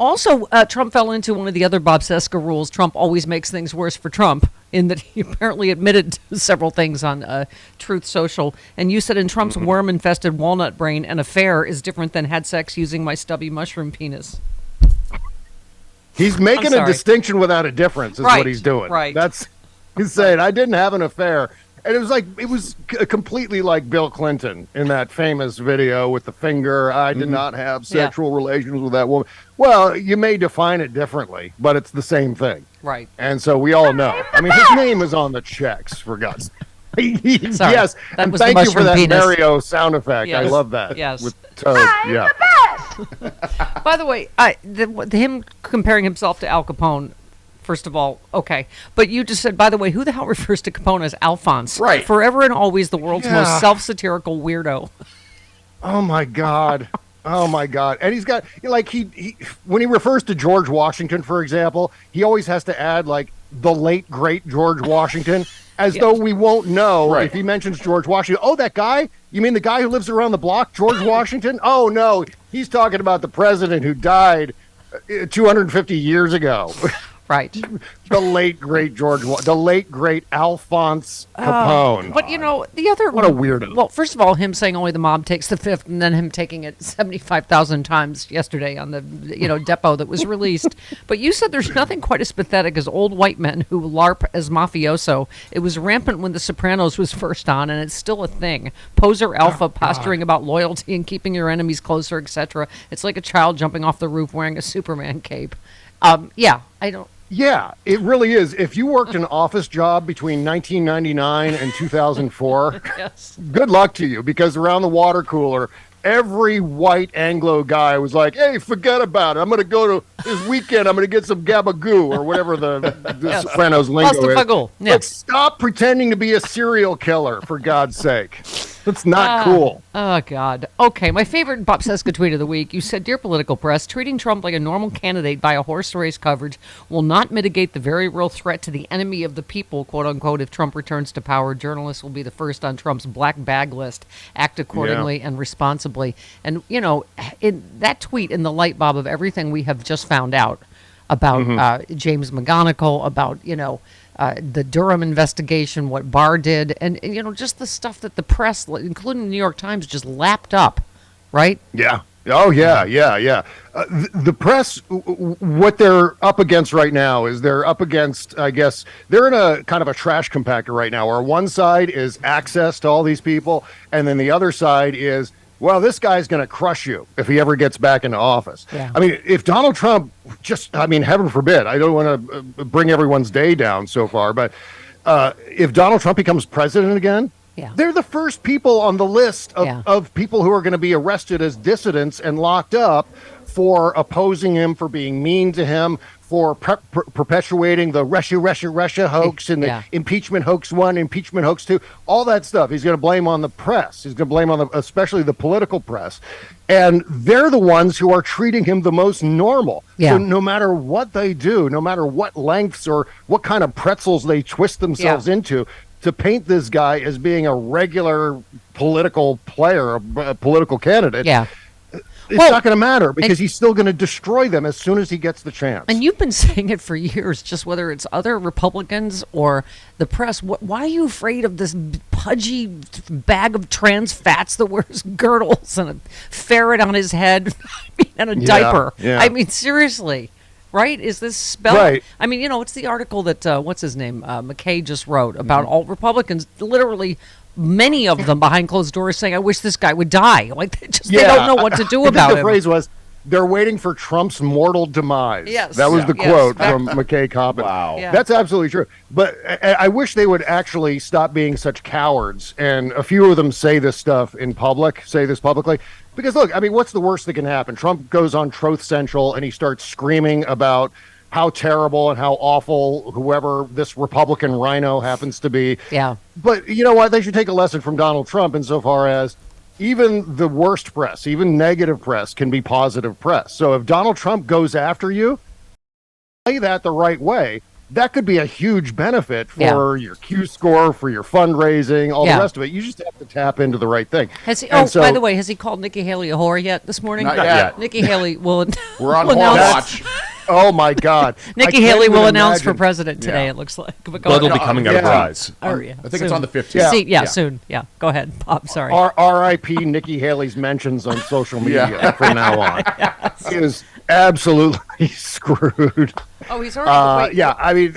Also, Trump fell into one of the other Bob Cesca rules. Trump always makes things worse for Trump, in that he apparently admitted to several things on Truth Social. And you said in Trump's worm-infested walnut brain, an affair is different than had sex using my stubby mushroom penis. He's making a distinction without a difference is what he's doing. Right. He's saying, I didn't have an affair. And it was completely like Bill Clinton in that famous video with the finger. I did not have sexual relations with that woman. Well, you may define it differently, but it's the same thing. Right. And so we all know. I mean, his name is on the checks, for God's sake. Yes. And thank you for that penis. Mario sound effect. Yes. I love that. Yes. With Toad. Yeah. By the way, him comparing himself to Al Capone, first of all, okay. But you just said, by the way, who the hell refers to Capone as Alphonse? Right. Forever and always the world's most self-satirical weirdo. Oh, my God. Oh, my God. And he's got, like, he when he refers to George Washington, for example, he always has to add, like, the late, great George Washington, as though we won't know if he mentions George Washington. Oh, that guy? You mean the guy who lives around the block, George Washington? Oh, no. He's talking about the president who died 250 years ago. Right. The late, great the late, great Alphonse Capone. But, you know, the other... What a weirdo. Well, first of all, him saying only the mob takes the fifth, and then him taking it 75,000 times yesterday on the, depot that was released. But you said there's nothing quite as pathetic as old white men who LARP as mafioso. It was rampant when The Sopranos was first on, and it's still a thing. Poser alpha posturing about loyalty and keeping your enemies closer, etc. It's like a child jumping off the roof wearing a Superman cape. I don't... Yeah, it really is. If you worked an office job between 1999 and 2004, good luck to you, because around the water cooler, every white Anglo guy was like, hey, forget about it. I'm going to go to this weekend. I'm going to get some gabagoo or whatever the Sopranos lingo is. Like, stop pretending to be a serial killer, for God's sake. That's not cool. Oh, God. Okay, my favorite Bob Cesca tweet of the week. You said, Dear political press, treating Trump like a normal candidate by a horse race coverage will not mitigate the very real threat to the enemy of the people, quote unquote. If Trump returns to power, journalists will be the first on Trump's black bag list. Act accordingly and responsibly. And, in that tweet, in the light, Bob, of everything we have just found out about James McGonigal, about, the Durham investigation, what Barr did, and just the stuff that the press, including the New York Times, just lapped up, right? Yeah. Oh, yeah. The press, what they're up against right now is they're up against, I guess, they're in a kind of a trash compactor right now, where one side is access to all these people, and then the other side is, well, this guy's going to crush you if he ever gets back into office. Yeah. I mean, if Donald Trump heaven forbid, I don't want to bring everyone's day down so far, but if Donald Trump becomes president again, they're the first people on the list of people who are going to be arrested as dissidents and locked up for opposing him, for being mean to him, for perpetuating the Russia hoax and the impeachment hoax 1, impeachment hoax 2, all that stuff. He's going to blame on the press. He's going to blame on especially the political press. And they're the ones who are treating him the most normal. Yeah. So no matter what they do, no matter what lengths or what kind of pretzels they twist themselves into, to paint this guy as being a regular political player, a political candidate, it's not going to matter, because he's still going to destroy them as soon as he gets the chance. And you've been saying it for years, just whether it's other Republicans or the press. Why are you afraid of this pudgy bag of trans fats that wears girdles and a ferret on his head and a diaper? Yeah. I mean, seriously. Right? Is this spelled? Right. I mean, it's the article that, what's his name, McKay just wrote about all Republicans, literally many of them behind closed doors saying, I wish this guy would die. Like, they don't know what to do about him. The phrase was, they're waiting for Trump's mortal demise. Yes. That was the quote from McKay Coppin. Wow. Yeah. That's absolutely true. But I wish they would actually stop being such cowards. And a few of them say this publicly. Because, look, I mean, what's the worst that can happen? Trump goes on Truth Central and he starts screaming about how terrible and how awful whoever this Republican rhino happens to be. Yeah. But you know what? They should take a lesson from Donald Trump insofar as even the worst press, even negative press, can be positive press. So if Donald Trump goes after you, play that the right way. that could be a huge benefit for your Q score, for your fundraising, all the rest of it. You just have to tap into the right thing. Has he, by the way, has he called Nikki Haley a whore yet this morning? Not yet. Nikki Haley will. We're on whore watch. Oh my God! Nikki Haley will announce for president today. It looks like. Blood will be coming out of her eyes. I think it's on the 15th. Soon. Yeah, go ahead, Bob. Sorry. R.I.P. Nikki Haley's mentions on social media from now on. He is absolutely screwed. Oh, he's already. I mean,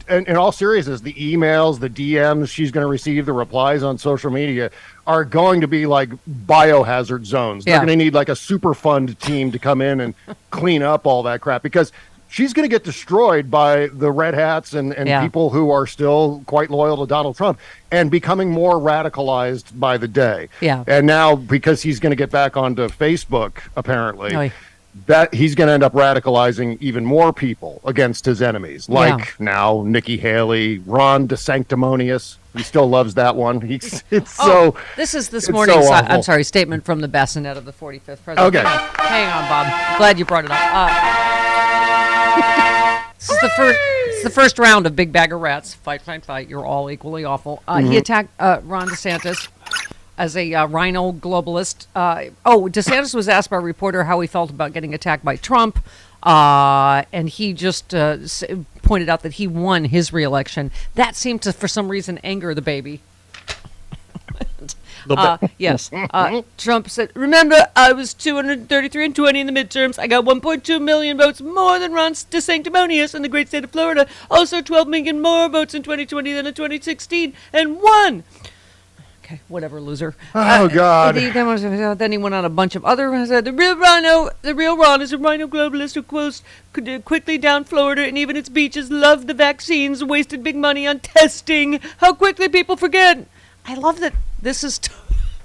in all seriousness, the emails, the DMs she's going to receive, the replies on social media are going to be like biohazard zones. They're going to need like a super fund team to come in and clean up all that crap because she's going to get destroyed by the red hats and people who are still quite loyal to Donald Trump and becoming more radicalized by the day. Yeah. And now because he's going to get back onto Facebook, apparently. That he's going to end up radicalizing even more people against his enemies, like now Nikki Haley, Ron DeSanctimonious. He still loves that one. This is this morning's statement from the bassinet of the 45th president. Okay, hang on, Bob. Glad you brought it up. This is the first round of Big Bag of Rats. Fight, fight, fight. You're all equally awful. He attacked Ron DeSantis as a rhino globalist. DeSantis was asked by a reporter how he felt about getting attacked by Trump, and he just pointed out that he won his reelection. That seemed to, for some reason, anger the baby. Yes. Trump said, remember, I was 233 and 20 in the midterms. I got 1.2 million votes more than Ron DeSanctimonious in the great state of Florida. Also 12 million more votes in 2020 than in 2016, and won. Okay, whatever, loser. Oh, God. Then he went on a bunch of other. The real Ron is a rhino globalist who could quickly down Florida and even its beaches, loved the vaccines, wasted big money on testing. How quickly people forget. I love that this is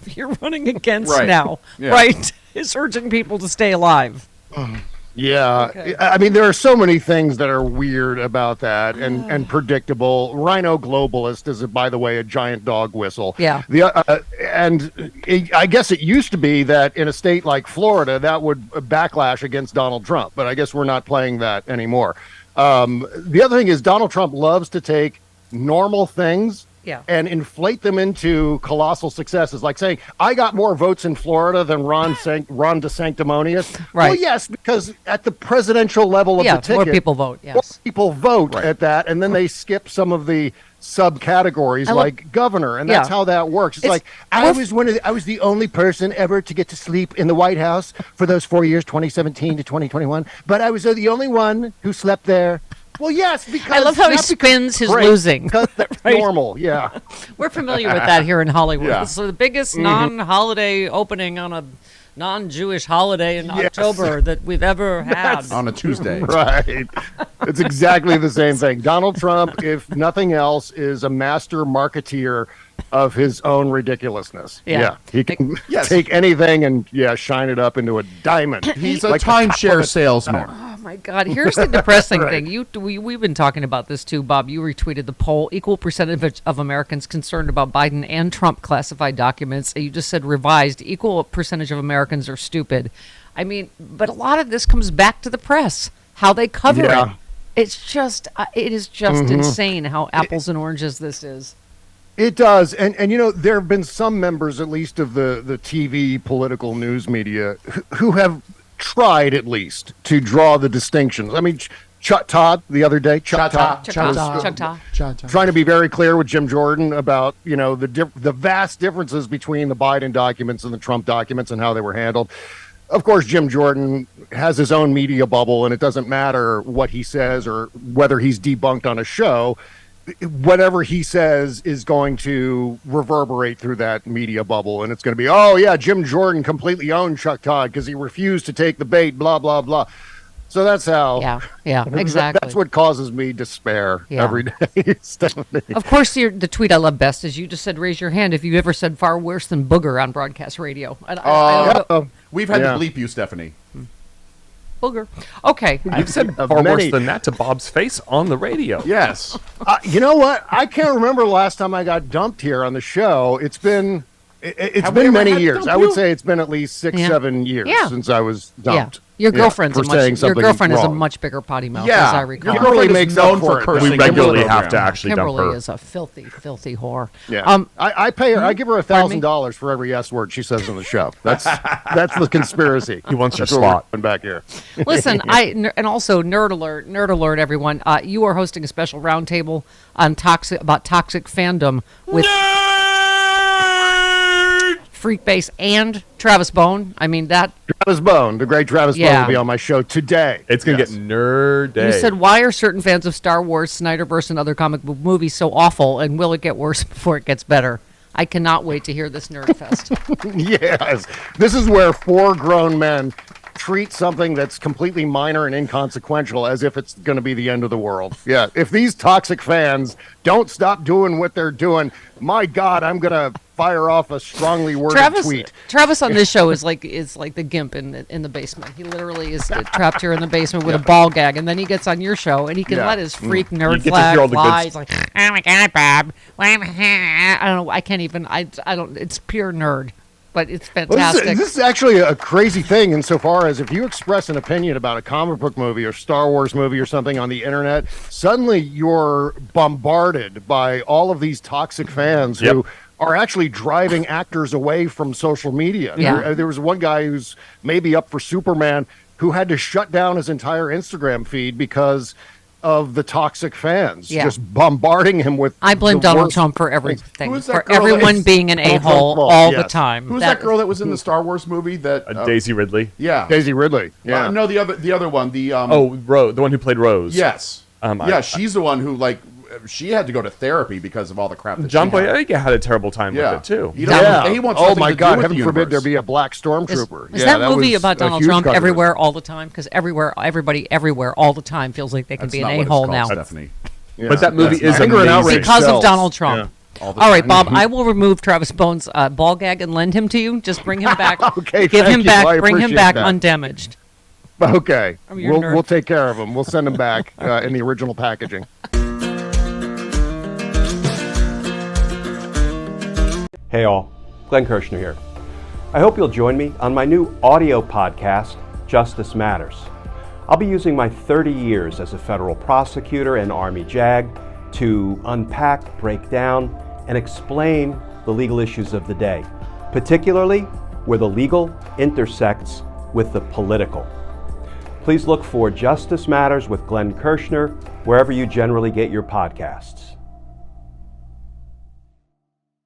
you're running against now, right? Is urging people to stay alive. Yeah, okay. I mean, there are so many things that are weird about that and predictable. Rhino globalist is, by the way, a giant dog whistle. Yeah. I guess it used to be that in a state like Florida, that would backlash against Donald Trump, but I guess we're not playing that anymore. The other thing is Donald Trump loves to take normal things and inflate them into colossal successes, like saying, I got more votes in Florida than Ron DeSanctimonious. Right. Well, yes, because at the presidential level of the ticket, more people vote, more people vote at that, and then they skip some of the subcategories like governor, and that's how that works. It's like, I was the only person ever to get to sleep in the White House for those 4 years, 2017 to 2021, but I was the only one who slept there. Well, yes, because I love how he spins his losing. Because that's normal, We're familiar with that here in Hollywood. Yeah. So the biggest non-holiday opening on a non-Jewish holiday in October that we've ever had. On a Tuesday. Right. It's exactly the same thing. Donald Trump, if nothing else, is a master marketeer of his own ridiculousess. Yeah. He can take anything and shine it up into a diamond. He's a timeshare salesman. Oh my God! Here's the depressing thing. We've been talking about this too, Bob. You retweeted the poll: equal percentage of Americans concerned about Biden and Trump classified documents. You just said revised: equal percentage of Americans are stupid. I mean, but a lot of this comes back to the press, how they cover it. It's just, it is just insane how apples and oranges this is. It does. And there have been some members, at least of the TV political news media, who have tried at least to draw the distinctions. I mean, Chuck Todd the other day, Chuck Todd, trying to be very clear with Jim Jordan about, the vast differences between the Biden documents and the Trump documents and how they were handled. Of course, Jim Jordan has his own media bubble, and it doesn't matter what he says or whether he's debunked on a show. Whatever he says is going to reverberate through that media bubble, and it's going to be, Jim Jordan completely owned Chuck Todd because he refused to take the bait, blah, blah, blah. So that's how. Yeah, exactly. That's what causes me despair every day, Stephanie. Of course, the tweet I love best is you just said, raise your hand if you ever said far worse than booger on broadcast radio. We've had to bleep you, Stephanie. Booger. Okay. I've said far worse than that to Bob's face on the radio. Yes. You know what? I can't remember the last time I got dumped here on the show. It's been It's Have we been ever many had to years. dump I would you? say it's been at least 6, Yeah. 7 years Yeah. since I was dumped. Your girlfriend's for saying your something girlfriend is a wrong. much bigger potty mouth, Yeah. as I recall. Your Kimberly girlfriend is makes known up for for it. cursing. We in the regularly program. have to actually dump Kimberly her. is a filthy, filthy whore. Yeah, I pay her. I give her Pardon me? $1,000 for every S word she says on the show. That's the conspiracy. He wants your That's what we're slot. doing back here. Listen, and also nerd alert, everyone. You are hosting a special roundtable on toxic fandom with Freakbase and Travis Bone. I mean that. Travis Bone, the great Travis Bone, Yeah. will be on my show today. It's going to Yes. get nerd day. You said, why are certain fans of Star Wars, Snyderverse, and other comic book movies so awful, and will it get worse before it gets better? I cannot wait to hear this nerd fest. Yes, this is where 4 grown men treat something that's completely minor and inconsequential as if it's going to be the end of the world. Yeah, if these toxic fans don't stop doing what they're doing, my God, I'm going to fire off a strongly worded tweet. Travis on this show is like the gimp in the basement. He literally is trapped here in the basement with a ball gag, and then he gets on your show and he can let his freak nerd gets to flag hear all the good fly. He's like, oh my God, Bob. I don't know. I can't even. I don't. It's pure nerd, but it's Well, fantastic. this is actually a crazy thing insofar as if you express an opinion about a comic book movie or Star Wars movie or something on the internet, suddenly you're bombarded by all of these toxic fans who are actually driving actors away from social media. Yeah. There was one guy who's maybe up for Superman who had to shut down his entire Instagram feed because of the toxic fans just bombarding him with. I blame the Donald worst Trump for things. everything, Who is that for girl that everyone is- being an Donald Trump a-hole fault, all the yes. time. Who's that girl that was in the Star Wars movie? That Daisy Ridley. Yeah, Daisy Ridley. Yeah. No, the other one. The The one who played Rose. yes. I- She's the one who she had to go to therapy because of all the crap that John she had. Boyega had a terrible time Yeah. with it, too. He doesn't- he wants Oh nothing my to do God! with Heaven the forbid there universe. be a black stormtrooper. Is that movie was about a Donald huge Trump controversy. everywhere all the time? Because everybody everywhere all the time feels like they can That's be an not what it's a-hole called, now. Stephanie. Yeah. But that movie That's is not- Anger and amazing. outrage Because of sells. Donald Trump. All the All right, time. Bob, I will remove Travis Bone's ball gag and lend him to you. Just bring him back. Okay, Give thank him you. back. I Bring him appreciate back that. undamaged. Okay, you're a nerd. we'll take care of him. We'll send him back in the original packaging. Hey all, Glenn Kirshner here. I hope you'll join me on my new audio podcast, Justice Matters. I'll be using my 30 years as a federal prosecutor and Army JAG to unpack, break down, and explain the legal issues of the day, particularly where the legal intersects with the political. Please look for Justice Matters with Glenn Kirshner wherever you generally get your podcasts.